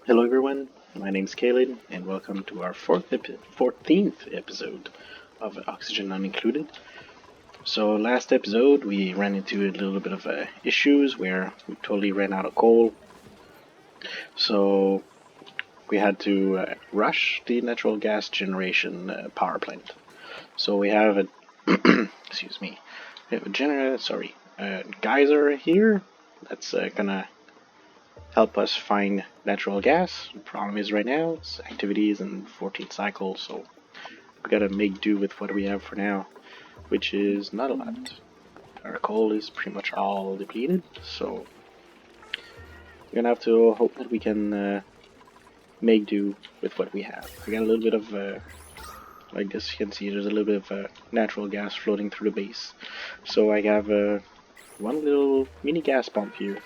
Hello everyone, my name's Kalen, and welcome to our 14th episode of Oxygen Unincluded. So last episode we ran into a little bit of issues where we totally ran out of coal. So we had to rush the natural gas generation power plant. So we have a, excuse me, we have a geyser here that's gonna help us find natural gas. The problem is right now, its activity is in 14th cycle, so we gotta make do with what we have for now, which is not a lot. Our coal is pretty much all depleted, so we're gonna have to hope that we can make do with what we have. I got a little bit of, like this, you can see there's a little bit of natural gas floating through the base. So I have one little mini gas pump here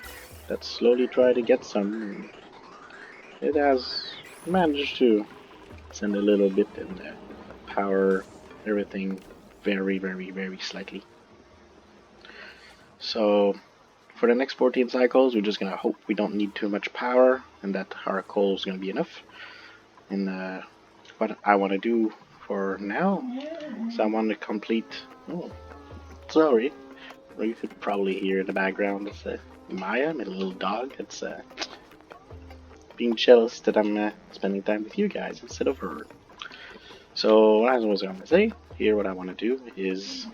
that's slowly trying to get some. It has managed to send a little bit and power everything very slightly. So for the next 14 cycles, we're just gonna hope we don't need too much power and that our coal is gonna be enough. And what I want to do for now is I want to complete. Oh, sorry. You could probably hear in the background. It's Maya, my little dog. It's being jealous that I'm spending time with you guys instead of her. So as I was going to say, here what I want to do is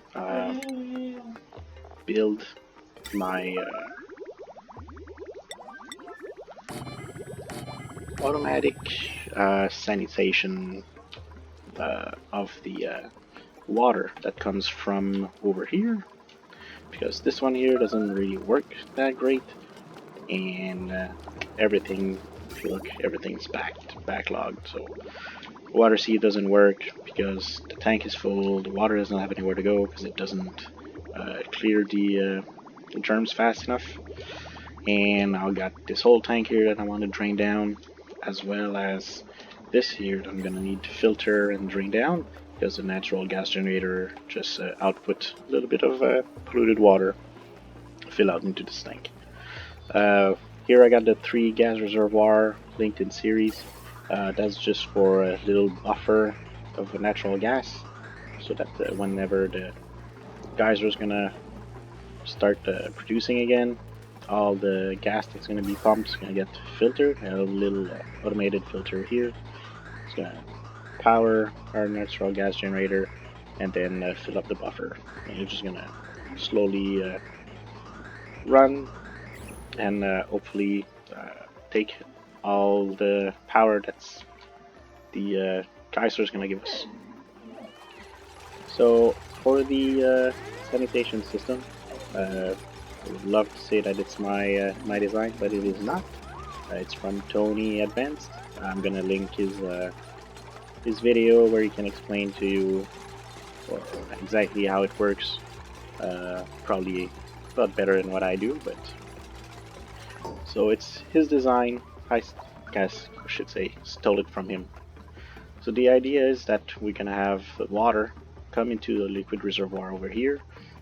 build my automatic sanitation of the water that comes from over here, because this one here doesn't really work that great, and everything, if you look, everything's backlogged. So water seed doesn't work because the tank is full. The water doesn't have anywhere to go because it doesn't clear the germs fast enough. And I've got this whole tank here that I want to drain down, as well as this here that I'm gonna need to filter and drain down because the natural gas generator just output a little bit of polluted water fill out into this tank. Here I got the 3 gas reservoir linked in series. That's just for a little buffer of natural gas, so that whenever the geyser is gonna start producing again, all the gas that's gonna be pumped is gonna get filtered. I have a little automated filter here. It's gonna power our natural gas generator and then fill up the buffer. And you're just gonna slowly run and hopefully take all the power that's the geyser is going to give us. So for the sanitation system, I would love to say that it's my design, but it is not. It's from Tony Advanced. I'm gonna link his video where he can explain to you exactly how it works. Probably a lot better than what I do, but so it's his design. I guess I should say stole it from him. So the idea is that we're gonna have the water come into the liquid reservoir over here.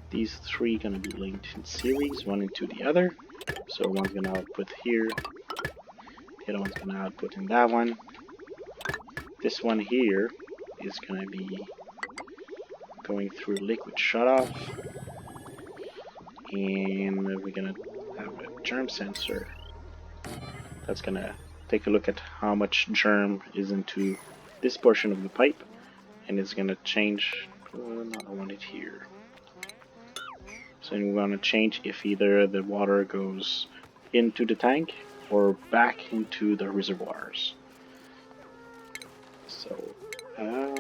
These 3 gonna be linked in series, one into the other. So one's gonna output here, the other one's gonna output in that one. This one here is gonna be going through liquid shutoff, and we're gonna have a germ sensor that's gonna take a look at how much germ is into this portion of the pipe, and it's gonna change. No, I want it here. So we're gonna change if either the water goes into the tank or back into the reservoirs. So I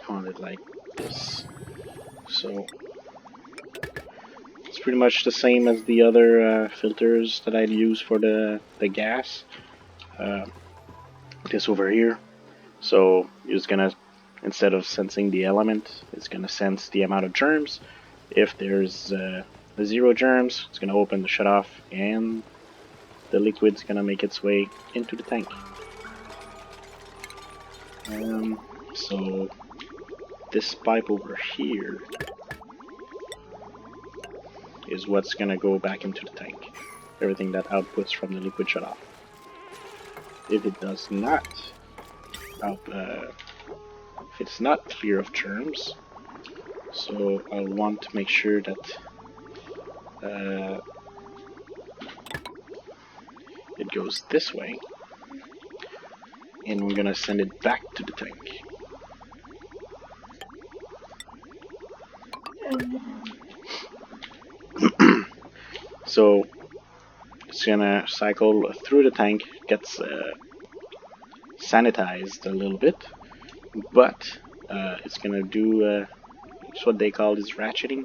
want it like this. So it's pretty much the same as the other filters that I'd use for the gas. This over here. So it's gonna, instead of sensing the element, it's gonna sense the amount of germs. If there's 0 germs, it's gonna open the shutoff and the liquid's gonna make its way into the tank. So this pipe over here is what's gonna go back into the tank. everything that outputs from the liquid shutoff. If it does not if it's not clear of germs, so I'll want to make sure that it goes this way, and we're gonna send it back to the tank. So it's gonna cycle through the tank, gets sanitized a little bit, but it's gonna do it's what they call this ratcheting.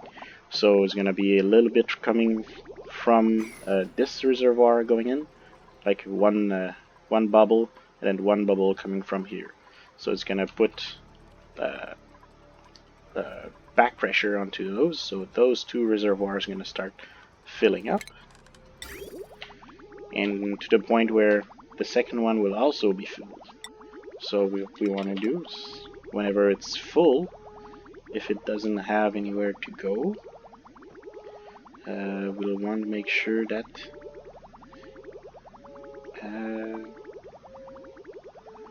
So it's gonna be a little bit coming from this reservoir going in, like one bubble, and then one bubble coming from here. So it's gonna put back pressure onto those. So those two reservoirs are gonna start filling up, and to the point where the second one will also be filled. So what we want to do is, whenever it's full, if it doesn't have anywhere to go, we'll want to make sure that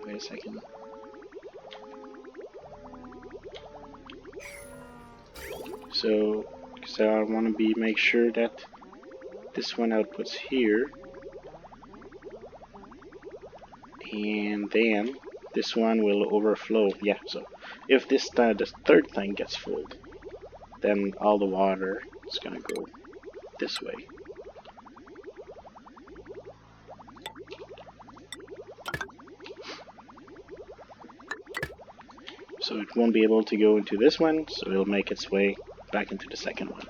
wait a second. So I want to make sure that this one outputs here, and then this one will overflow. Yeah, so if this the third thing gets full, then all the water is gonna go this way. So it won't be able to go into this one, so it'll make its way back into the second one.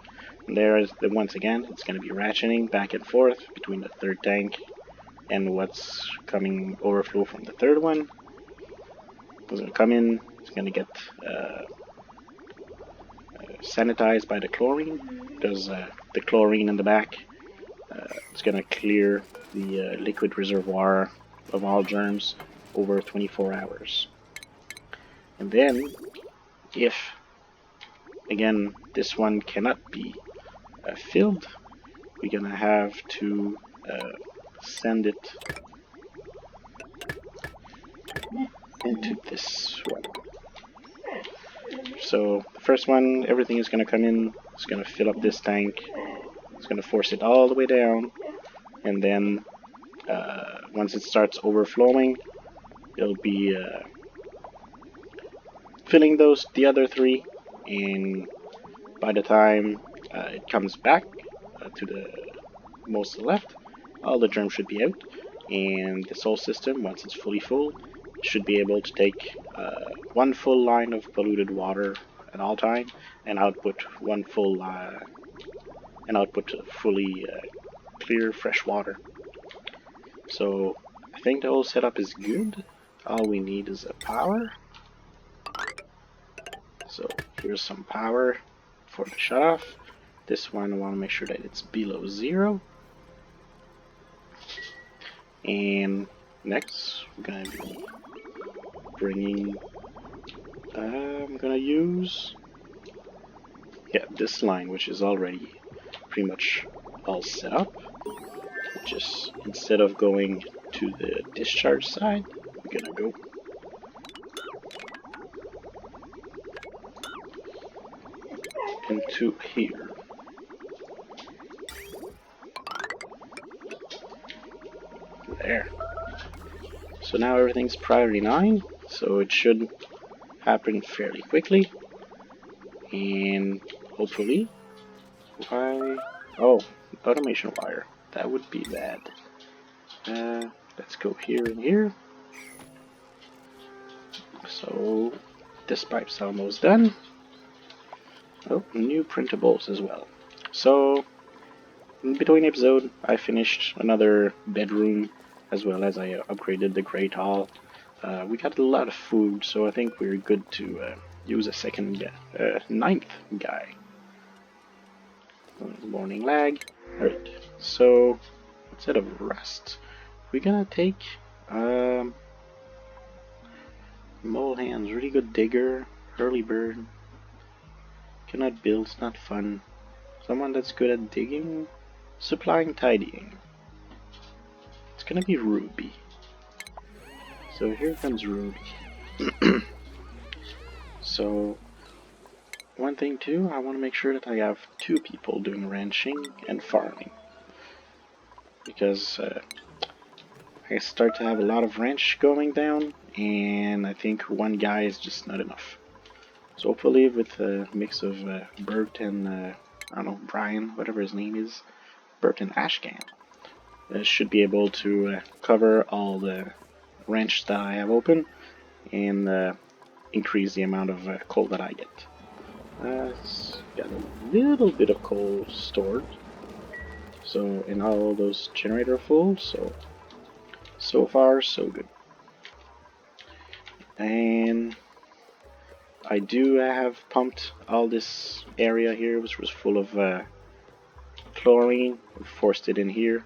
And there is once again, it's going to be ratcheting back and forth between the third tank and what's coming overflow from the third one. It's going to come in, it's going to get sanitized by the chlorine, because the chlorine in the back, it's going to clear the liquid reservoir of all germs over 24 hours. And then, if, again, this one cannot be filled, we're gonna have to send it into this one. So the first one, everything is gonna come in, it's gonna fill up this tank, it's gonna force it all the way down, and then once it starts overflowing, it'll be filling the other three, and by the time it comes back to the most left, all the germs should be out, and this whole system, once it's fully full, should be able to take one full line of polluted water at all time and output fully clear fresh water. So I think the whole setup is good. All we need is a power. So here's some power for the shutoff. This one I want to make sure that it's below 0. And next we're going to be bringing, I'm going to use this line, which is already pretty much all set up. Just instead of going to the discharge side, we're going to go into here. There. So now everything's priority 9, so it should happen fairly quickly. And hopefully, oh, automation wire. That would be bad. Let's go here and here. So this pipe's almost done. Oh, new printables as well. So in between episode, I finished another bedroom as well as I upgraded the Great Hall. We got a lot of food, so I think we're good to use a second ninth guy. Warning lag. Alright, so instead of rust, we're gonna take mole hands, really good digger, early bird. Cannot build, it's not fun. Someone that's good at digging, supplying, tidying. gonna be Ruby. So here comes Ruby. So one thing too, I want to make sure that I have 2 people doing ranching and farming, because I start to have a lot of ranch going down, and I think 1 guy is just not enough. So hopefully with a mix of Bert and I don't know, Brian, whatever his name is, Bert and Ashcan, should be able to cover all the ranch that I have open and increase the amount of coal that I get. It's got a little bit of coal stored, so and all those generator full, so far so good. And I do have pumped all this area here, which was full of chlorine, forced it in here,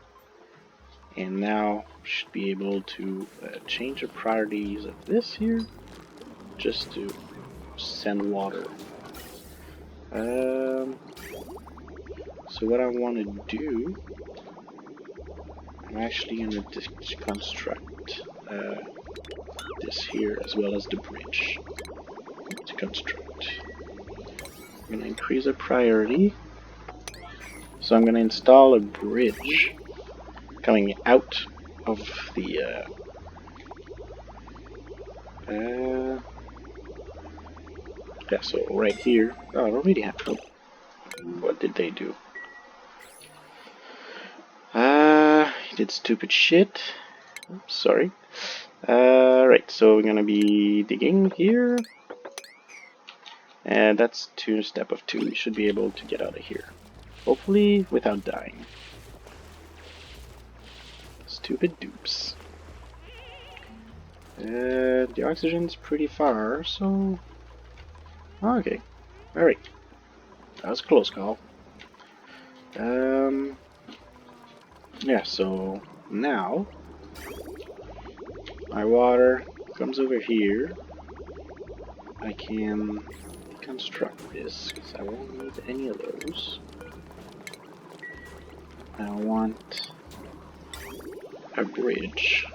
and now should be able to change the priorities of this here just to send water. So what I want to do, I'm actually going to deconstruct this here as well as the bridge to construct. I'm going to increase the priority, so I'm going to install a bridge coming out of the yeah, so right here. Oh, I already have to. What did they do? Did stupid shit. Oops, sorry. Right, so we're gonna be digging here. And that's step of 2. We should be able to get out of here. Hopefully without dying. Stupid dupes. The oxygen's pretty far, so... Okay. Alright. That was a close call. Yeah, so now my water comes over here. I can construct this because I won't need any of those. I want a bridge,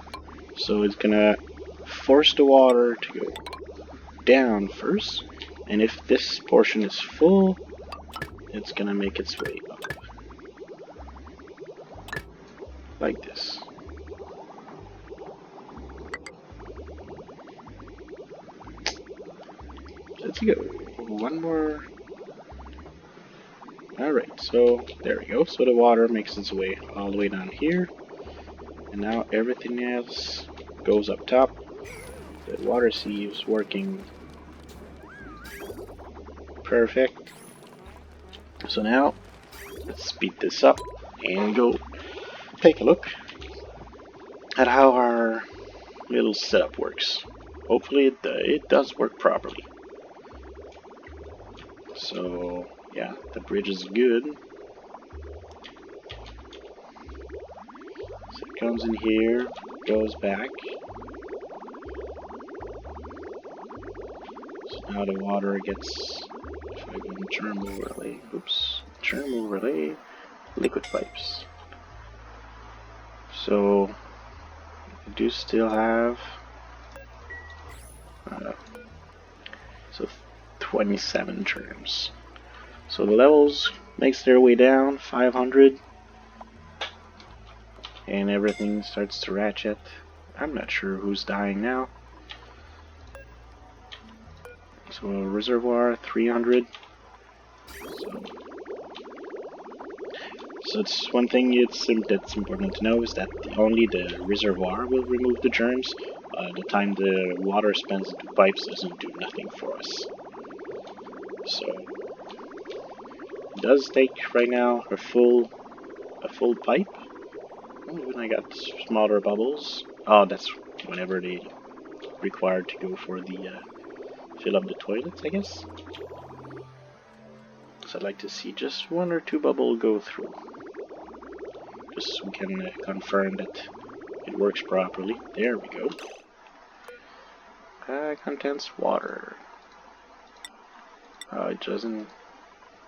so it's gonna force the water to go down first, and if this portion is full, it's gonna make its way up like this. Let's go. One more. Alright, so there we go. So the water makes its way all the way down here. And now everything else goes up top. The water sieve working perfect. So now, let's speed this up and go take a look at how our little setup works. Hopefully it does work properly. So yeah, the bridge is good. So it comes in here, goes back. So now the water gets, if I go to germ overlay, oops, germ overlay, liquid pipes. So we do still have so 27 germs. So the levels makes their way down 500, and everything starts to ratchet. I'm not sure who's dying now. So reservoir 300. So it's one thing that's important to know is that only the reservoir will remove the germs. The time the water spends into pipes doesn't do nothing for us. So it does take right now a full pipe. Oh, even I got smaller bubbles. Oh, that's whenever they required to go for the fill up the toilets, I guess. So I'd like to see just 1 or 2 bubbles go through, just so we can confirm that it works properly. There we go. Contents water. It doesn't.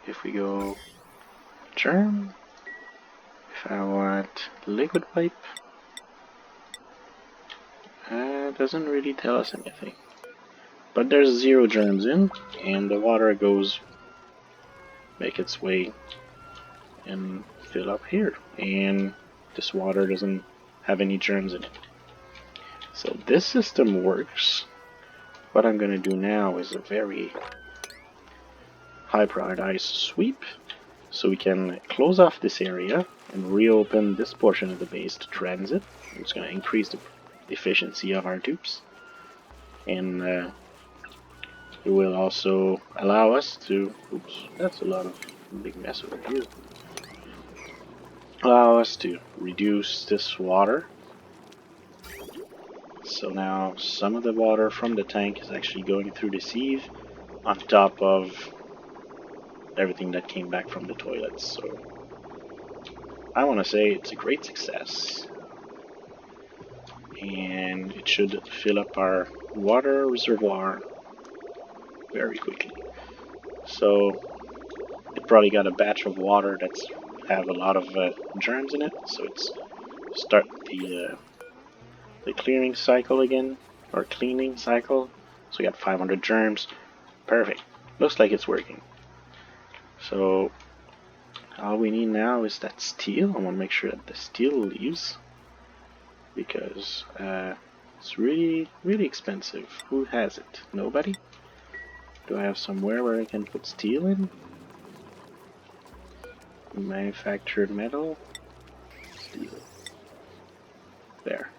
If we go germ, if I want liquid pipe, doesn't really tell us anything. But there's 0 germs in, and the water goes, make its way and fill up here. And this water doesn't have any germs in it. So this system works. What I'm going to do now is a very high prioritized sweep, so we can close off this area and reopen this portion of the base to transit. It's going to increase the efficiency of our dupes, and it will also allow us to, oops, that's a lot of big mess over here, allow us to reduce this water. So now some of the water from the tank is actually going through the sieve on top of everything that came back from the toilets. So I want to say it's a great success, and it should fill up our water reservoir very quickly. So it probably got a batch of water that's have a lot of germs in it, so it's start the clearing cycle again, or cleaning cycle. So we got 500 germs. Perfect. Looks like it's working. So all we need now is that steel. I want to make sure that the steel leaves, because it's really expensive. Who has it? Nobody? Do I have somewhere where I can put steel in? Manufactured metal. Steel. There.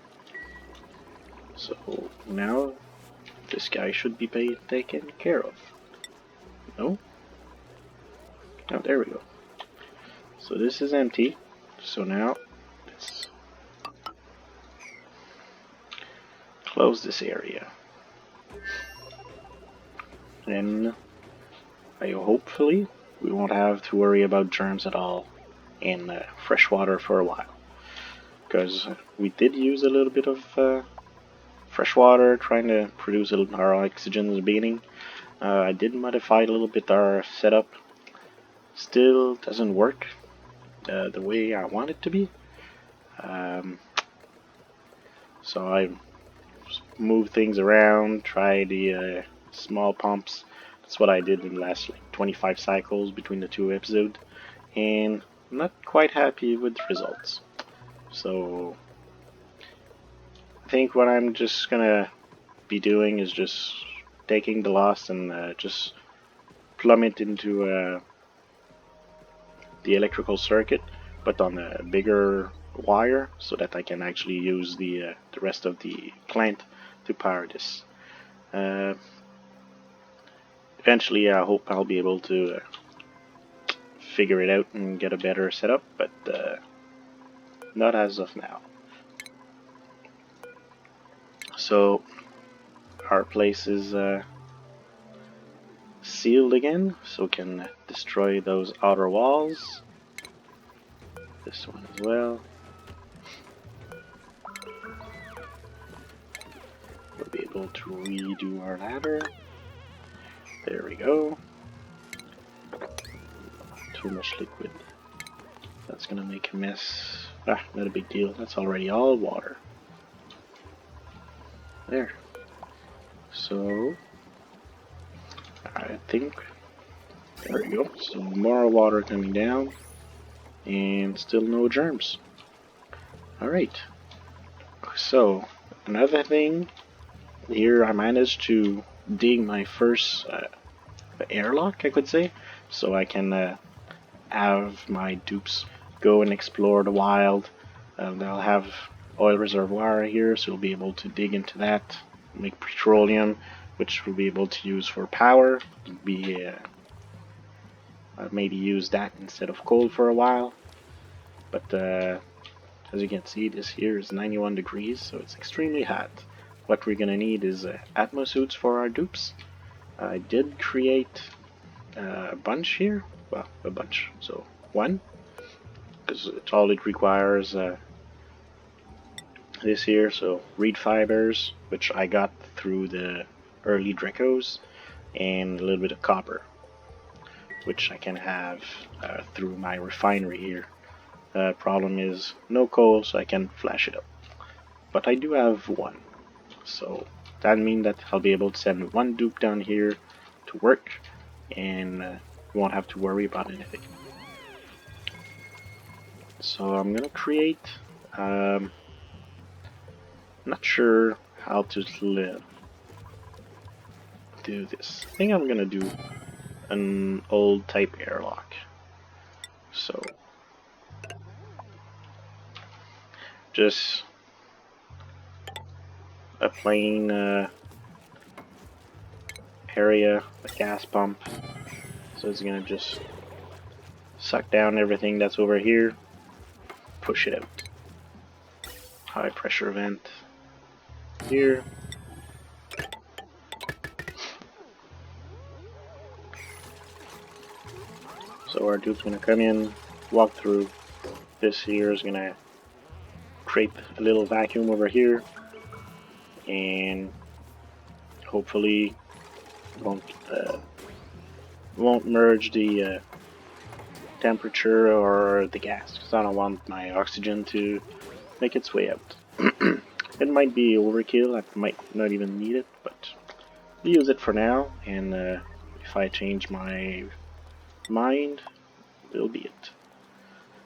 So now this guy should be taken care of. No? Oh, there we go. So this is empty. So now let's close this area. And hopefully we won't have to worry about germs at all in fresh water for a while. Because we did use a little bit of fresh water trying to produce our oxygen in the beginning. I did modify a little bit our setup. Still doesn't work the way I want it to be. So I moved things around, try the small pumps. That's what I did in the last 25 cycles between the 2 episodes, and I'm not quite happy with the results. So I think what I'm just gonna be doing is just taking the loss and just plumb it into the electrical circuit, but on a bigger wire, so that I can actually use the rest of the plant to power this. Eventually, I hope I'll be able to figure it out and get a better setup, but not as of now. So our place is sealed again, so we can destroy those outer walls. This one as well. We'll be able to redo our ladder. There we go. Too much liquid. That's gonna make a mess. Ah, not a big deal. That's already all water. There. So I think there we go. So more water coming down, and still no germs. Alright. So another thing here, I managed to dig my first airlock, I could say, so I can have my dupes go and explore the wild. They'll have oil reservoir here, so we'll be able to dig into that, make petroleum, which we'll be able to use for power. Maybe use that instead of coal for a while. But as you can see, this here is 91 degrees, so it's extremely hot. What we're gonna need is atmo suits for our dupes. I did create a bunch here, well, a bunch, so one, because it's all it requires. This here, so reed fibers, which I got through the early Dracos, and a little bit of copper, which I can have through my refinery here. Problem is no coal, so I can flash it up, but I do have one. So that means that I'll be able to send one dupe down here to work, and won't have to worry about anything. So I'm gonna create. Not sure how to do this. I think I'm gonna do an old type airlock. So just a plain area, a gas pump. So it's gonna just suck down everything that's over here, push it out. High pressure vent here. So our dude's gonna come in, walk through. This here is gonna create a little vacuum over here, and hopefully won't merge the temperature or the gas, because I don't want my oxygen to make its way out. It might be overkill, I might not even need it, but we use it for now, and if I change my mind, it'll be it.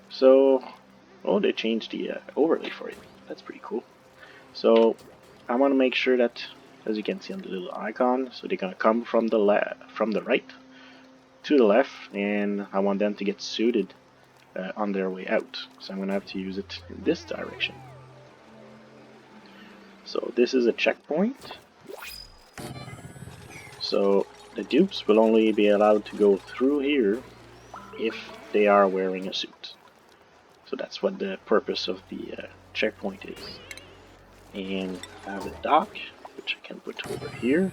So, oh, they changed the overlay for it. That's pretty cool. So, I want to make sure that, as you can see on the little icon, so they're gonna come from the right to the left, and I want them to get suited on their way out. So I'm gonna have to use it in this direction. So this is a checkpoint. So the dupes will only be allowed to go through here if they are wearing a suit. So that's what the purpose of the checkpoint is. And I have a dock, which I can put over here.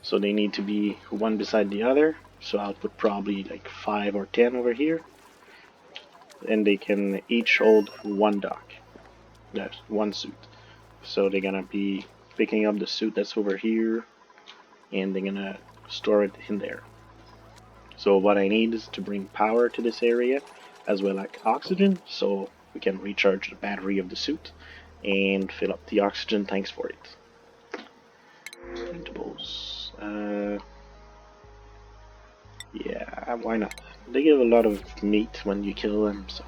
So they need to be one beside the other. So I'll put probably like 5 or 10 over here. And they can each hold one dock. That's one suit. So they're gonna be picking up the suit that's over here, and they're gonna store it in there. So what I need is to bring power to this area, as well as oxygen, so we can recharge the battery of the suit and fill up the oxygen tanks for it. Printables. Yeah, why not? They give a lot of meat when you kill them, so.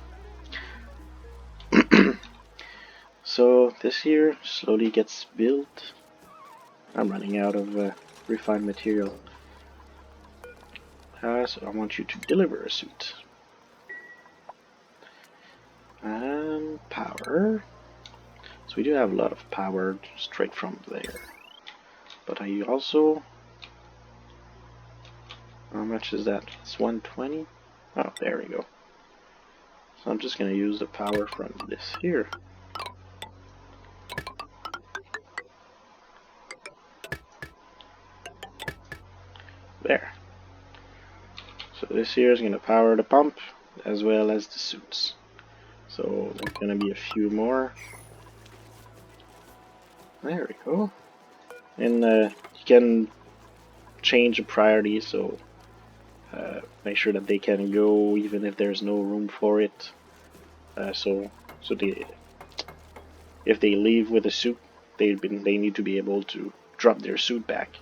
So this here slowly gets built. I'm running out of refined material. So I want you to deliver a suit. Power. So we do have a lot of power straight from there. But I also... How much is that? It's 120? Oh, there we go. So I'm just going to use the power from this here. There. So this here is going to power the pump as well as the suits. So there's going to be a few more. There we go. And you can change the priority, so make sure that they can go even if there's no room for it. So if they leave with a suit, they need to be able to drop their suit back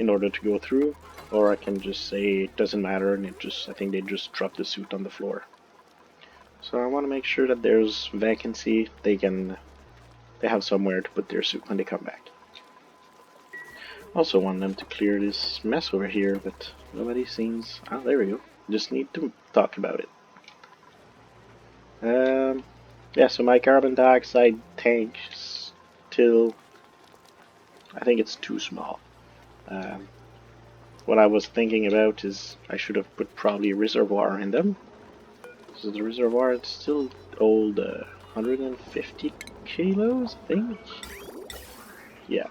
in order to go through. Or I can just say it doesn't matter, and I think they just drop the suit on the floor. So I want to make sure that there's vacancy. They have somewhere to put their suit when they come back. Also want them to clear this mess over here, but nobody seems... Oh, there we go. Just need to talk about it. Yeah, so my carbon dioxide tank is still... I think it's too small. What I was thinking about is I should have put probably a reservoir in them. So the reservoir is still old, 150 kilos, I think? Yeah.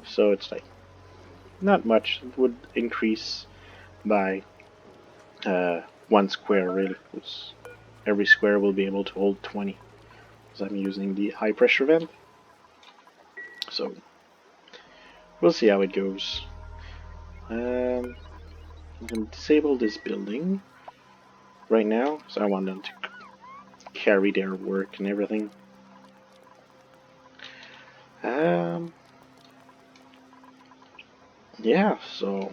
So it's like, not much. It would increase by 1 square, really. Every square will be able to hold 20. Because I'm using the high pressure vent. So, we'll see how it goes. I'm going to disable this building right now, so I want them to carry their work and everything. yeah, so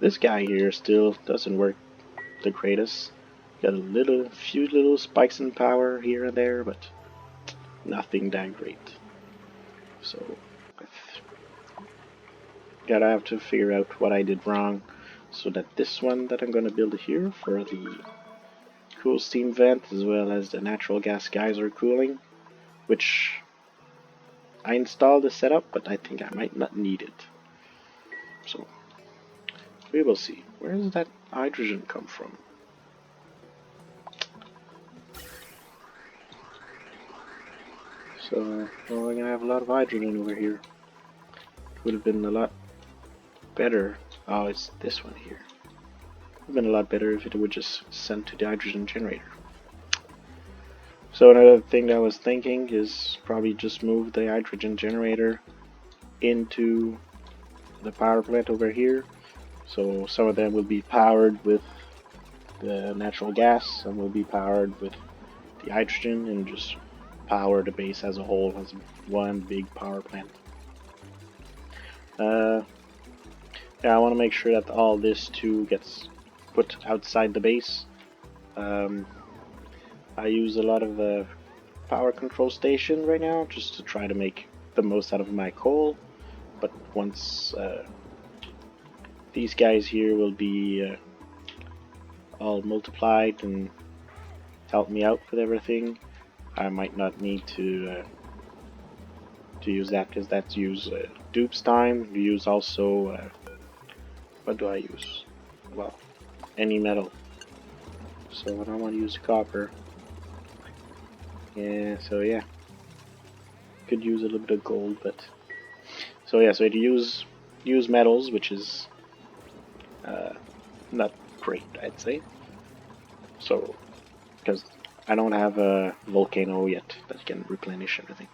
this guy here still doesn't work the greatest. Got few little spikes in power here and there, but nothing that great. So gotta have to figure out what I did wrong, so that this one that I'm gonna build here for the cool steam vent as well as the natural gas geyser cooling, which I installed the setup, but I think I might not need it. So we will see. Where does that hydrogen come from? So well, we're gonna have a lot of hydrogen over here. Would have been a lot better. Oh, it's this one here. Would have been a lot better if it would just send to the hydrogen generator. So another thing that I was thinking is probably just move the hydrogen generator into the power plant over here. So some of them will be powered with the natural gas, some will be powered with the hydrogen, and just power the base as a whole as one big power plant. Yeah, I want to make sure that all this too gets put outside the base. I use a lot of the power control station right now just to try to make the most out of my coal. But once these guys here will be all multiplied and help me out with everything, I might not need to use that, because that's use dupes time. You use also what do I use? Well, any metal. So I don't want to use copper. Yeah, so yeah, could use a little bit of gold, but so yeah, so it use metals, which is not great, I'd say. So because I don't have a volcano yet that can replenish everything.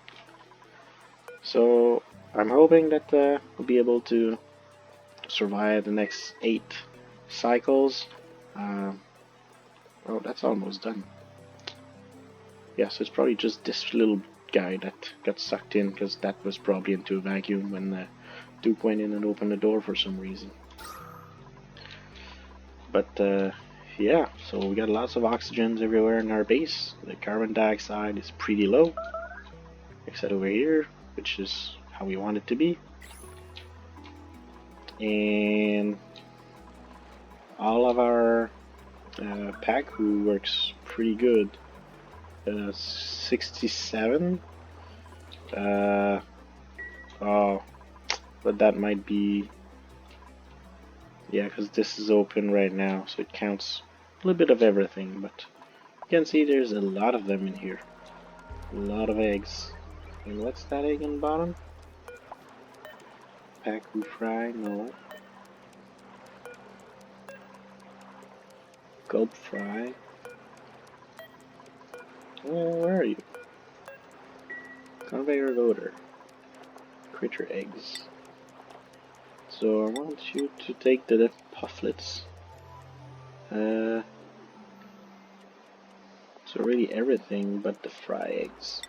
So I'm hoping that we'll be able to survive the next 8 cycles. Oh, that's almost done. Yeah, so it's probably just this little guy that got sucked in, because that was probably into a vacuum when the Duke went in and opened the door for some reason. But yeah, so we got lots of oxygens everywhere in our base. The carbon dioxide is pretty low, except over here, which is how we want it to be. And all of our Paku works pretty good. 67. Oh, but that might be, yeah, because this is open right now, so it counts a little bit of everything. But you can see there's a lot of them in here, a lot of eggs. And what's that egg on the bottom? Paku fry? No. Gulp fry? Oh, where are you? Conveyor loader. Critter eggs. So I want you to take the pufflets. So really everything but the fry eggs.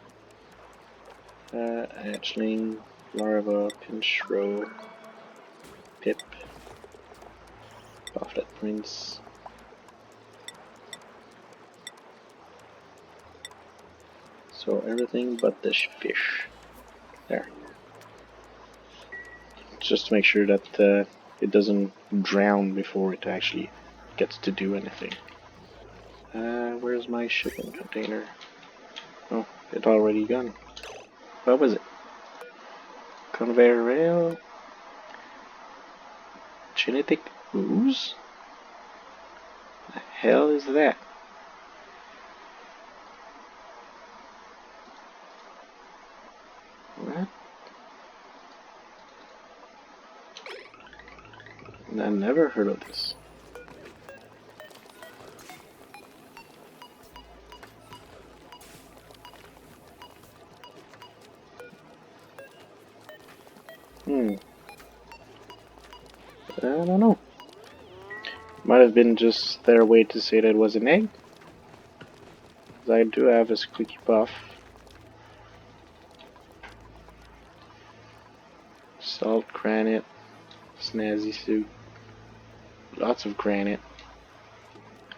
Hatchling, larva, pinch row, pip, pufflet prince. So everything but the fish. There. Just to make sure that it doesn't drown before it actually gets to do anything. Where's my shipping container? Oh, it already gone. What was it? Conveyor rail? Genetic ooze? The hell is that? What? I never heard of this. I don't know. Might have been just their way to say that it was an egg. I do have a squeaky puff. Salt granite. snazzy suit. Lots of granite.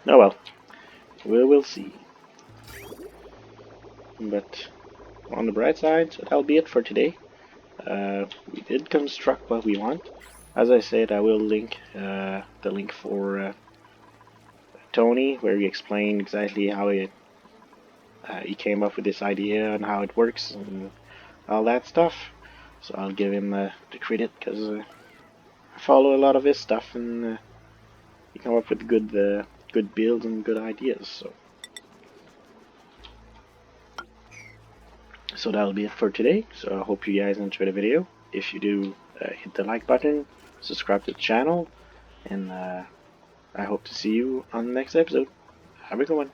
Oh well, we will see. But on the bright side, so that'll be it for today. We did construct what we want. As I said, I will link the link for Tony, where he explained exactly how he came up with this idea and how it works and all that stuff. So I'll give him the credit because I follow a lot of his stuff and he come up with good builds and good ideas. So that'll be it for today. So I hope you guys enjoyed the video. If you do, hit the like button, subscribe to the channel, and I hope to see you on the next episode. Have a good one.